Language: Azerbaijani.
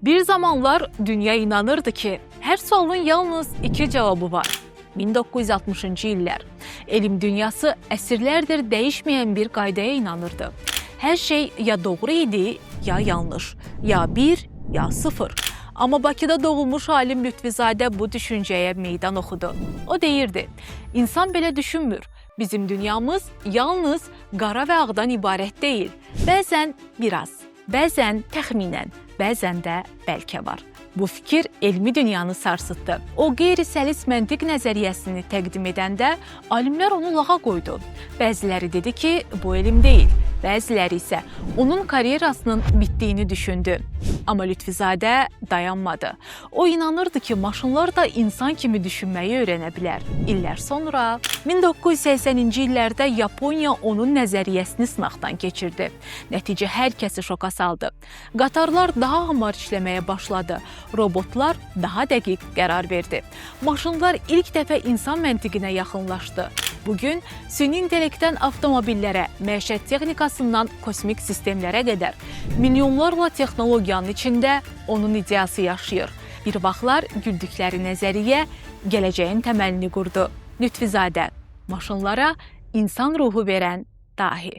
Bir zamanlar dünya inanırdı ki, hər sualın yalnız iki cavabı var. 1960-cı illər. Elm dünyası əsrlərdir dəyişməyən bir qaydaya inanırdı. Hər şey ya doğru idi, ya yanlış, ya bir, ya sıfır. Amma Bakıda doğulmuş alim Lütfizadə bu düşüncəyə meydan oxudu. O deyirdi, insan belə düşünmür. Bizim dünyamız yalnız qara və ağdan ibarət deyil. Bəzən biraz, bəzən təxminən, bəzən də bəlkə var. Bu fikir elmi dünyanı sarsıtdı. O qeyri-səlis məntiq nəzəriyyəsini təqdim edəndə alimlər onu lağa qoydu. Bəziləri dedi ki, bu elm deyil. Bəziləri isə onun karyerasının bitdiyini düşündü. Amma Lütfizadə dayanmadı. O inanırdı ki, maşınlar da insan kimi düşünməyi öyrənə bilər. İllər sonra 1980-ci illərdə Yaponiya onun nəzəriyyəsini sınaqdan keçirdi. Nəticə hər kəsi şoka saldı. Qatarlar daha hamar işləməyə başladı. Robotlar daha dəqiq qərar verdi. Maşınlar ilk dəfə insan məntiqinə yaxınlaşdı. Bugün süni intellektdən avtomobillərə, məişət texnikasından kosmik sistemlərə qədər milyonlarla texnologiyanın içində onun ideyası yaşayır. Bir vaxtlar güldükləri nəzəriyyə gələcəyin təməlini qurdu. Lütfizadə, maşınlara insan ruhu verən dahi.